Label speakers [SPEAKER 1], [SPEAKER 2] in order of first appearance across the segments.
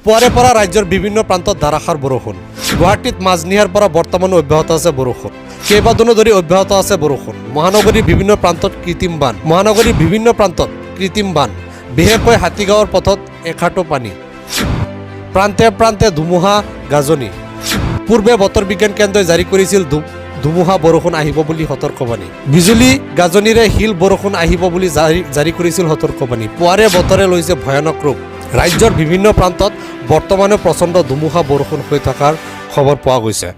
[SPEAKER 1] পুৱাৰে পৰা ৰাজ্যৰ বিভিন্ন প্ৰান্তত ধাৰাসাৰ বৰষুণ। গুৱাহাটীত মাজনিশাৰ পৰা বৰ্তমান অব্যাহত আছে বৰষুণ। কেইবাদিনো ধৰি অব্যাহত আছে বৰষুণ। মহানগৰীৰ বিভিন্ন প্ৰান্তত কৃত্ৰিম বান। বিশেষকৈ হাতীগাঁৱৰ পথত এখাটো পানী। প্ৰান্তে প্ৰান্তে ধুমুহা গাজনি। পূৰ্বে বতৰ বিজ্ঞান কেন্দ্ৰই জাৰি কৰিছিল ধুমুহা বৰষুণ আহিব বুলি সতৰ্কবাণী। বিজুলী গাজনিৰে শিল বৰষুণ আহিব বুলি জাৰি কৰিছিল সতৰ্কবাণী। পুৱাৰে বতৰে লৈছে ভয়ানক ৰূপ। ৰাজ্যৰ বিভিন্ন প্ৰান্তত বৰ্তমানে প্ৰচণ্ড ধুমুহা বৰষুণ হৈ থকাৰ খবৰ পোৱা গৈছে।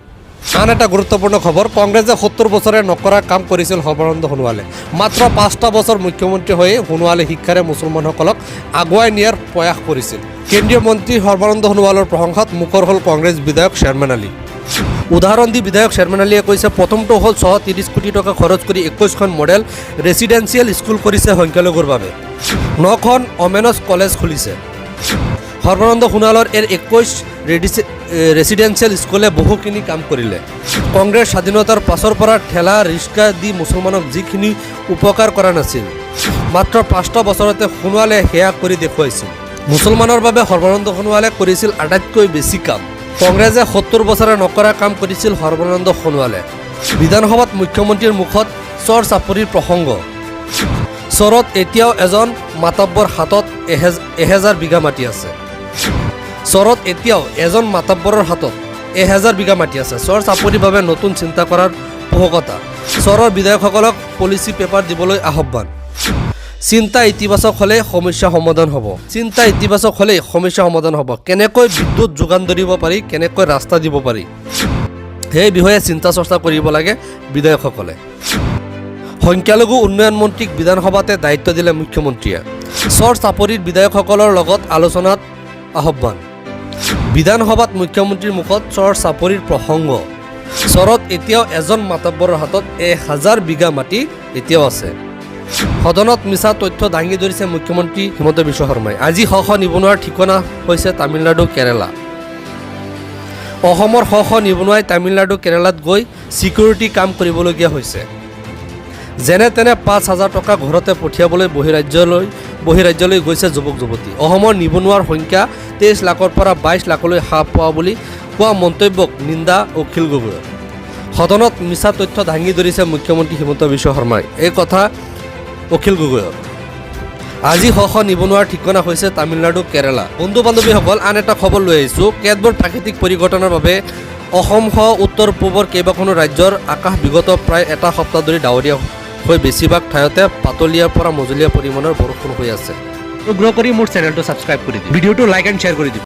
[SPEAKER 1] আন এটা গুৰুত্বপূৰ্ণ খবৰ, কংগ্ৰেছে ৭০ বছৰে নকৰা কাম কৰিছিল সৰ্বানন্দ সোণোৱালে। মাত্ৰ ৫টা বছৰ মুখ্যমন্ত্ৰী হৈ সোণোৱালে শিক্ষাৰে মুছলমানসকলক আগুৱাই নিয়াৰ প্ৰয়াস কৰিছিল। কেন্দ্ৰীয় মন্ত্ৰী সৰ্বানন্দ সোণোৱালৰ প্ৰশংসাত মুখৰ হ'ল কংগ্ৰেছ বিধায়ক শ্বেৰমান আলী। উদাহৰণ দি বিধায়ক শ্বেৰমান আলীয়ে কৈছে, প্ৰথমটো হ'ল ৬৩০ কোটি টকা খৰচ কৰি ২১খন মডেল ৰেচিডেঞ্চিয়েল স্কুল কৰিছে সংখ্যালঘুৰ বাবে। ৯খন অমেনছ কলেজ খুলিছে। সৰ্বানন্দ সোণোৱালৰ ২১ ৰেচিডেঞ্চিয়েল স্কুলে বহুখিনি কাম কৰিলে। কংগ্ৰেছ স্বাধীনতাৰ পাছৰ পৰা ঠেলা ৰিক্সা দি মুছলমানক যিখিনি উপকাৰ কৰা নাছিল, মাত্ৰ ৫টা বছৰতে সোণোৱালে সেয়া কৰি দেখুৱাইছিল। মুছলমানৰ বাবে সৰ্বানন্দ সোণোৱালে কৰিছিল আটাইতকৈ বেছি কাম। কংগ্ৰেছে ৭০ বছৰে নকৰা কাম কৰিছিল সৰ্বানন্দ সোণোৱালে। বিধানসভাত মুখ্যমন্ত্ৰীৰ মুখত চৰ চাপৰিৰ প্ৰসংগ। চৰত এতিয়াও এজন মাতব্বৰ হাতত ১০০০ বিঘা মাটি আছে। চৰত এতিয়াও এজন মাতব্বৰৰ হাতত ১০০০ বিঘা মাটি আছে। চৰ চাপৰিৰ বাবে নতুন চিন্তা কৰাৰ পোষকতা। চৰৰ বিধায়কসকলক পলিচি পেপাৰ দিবলৈ আহ্বান। চিন্তা ইতিবাচক হ'লেই সমস্যা সমাধান হ'ব। কেনেকৈ বিদ্যুৎ যোগান ধৰিব পাৰি, কেনেকৈ ৰাস্তা দিব পাৰি, সেই বিষয়ে চিন্তা চৰ্চা কৰিব লাগে বিধায়কসকলে। সংখ্যালঘু উন্নয়ন মন্ত্ৰীক বিধানসভাতে দায়িত্ব দিলে মুখ্যমন্ত্ৰীয়ে। চৰ চাপৰিৰ বিধায়কসকলৰ লগত আলোচনাত আহ্বান। বিধানসভাত মুখ্যমন্ত্ৰীৰ মুখত চৰ চাপৰিৰ প্ৰসংগ। চৰত এতিয়াও এজন মাতব্বৰৰ হাতত ১০০০ বিঘা মাটি এতিয়াও আছে। সদনত মিছা তথ্য দাঙি ধৰিছে মুখ্যমন্ত্ৰী হিমন্ত বিশ্ব শৰ্মাই। আজি শ শ নিবনুৱাৰ ঠিকনা হৈছে তামিলনাডু, কেৰালা। অসমৰ শ শ নিবনুৱাই তামিলনাডু, কেৰালাত গৈ ছিকিউৰিটি কাম কৰিবলগীয়া হৈছে। যেনে তেনে ৫,০০০ টকা ঘৰতে পঠিয়াবলৈ বহিৰাজ্যলৈ গৈছে যুৱক যুৱতী। অসমৰ নিবনুৱাৰ সংখ্যা ২৩ লাখৰ পৰা ২২ লাখলৈ হ্ৰাস পোৱা বুলি কোৱা মন্তব্যক নিন্দা অখিল গগৈৰ। সদনত মিছা তথ্য দাঙি ধৰিছে মুখ্যমন্ত্ৰী হিমন্ত বিশ্ব শৰ্মাই। এই কথা অখিল গগৈৰ। আজি শ শ নিবনুৱাৰ ঠিকনা হৈছে তামিলনাডু, কেৰালা। বন্ধু বান্ধৱীসকল, আন এটা খবৰ লৈ আহিছোঁ। কেতবোৰ প্ৰাকৃতিক পৰিঘটনাৰ বাবে অসমসহ উত্তৰ পূবৰ কেইবাখনো ৰাজ্যৰ আকাশ বিগত প্ৰায় এটা সপ্তাহ ধৰি ডাৱৰীয়া হৈ বেছিভাগ ঠাইতে পাতলীয়াৰ পৰা মজলীয়া পৰিমাণৰ বৰষুণ হৈ আছে। অনুগ্ৰহ কৰি মোৰ চেনেলটো ছাবস্ক্ৰাইব কৰি দিয়ক। ভিডিঅ'টো লাইক এণ্ড শ্বেয়াৰ কৰি দিয়ক।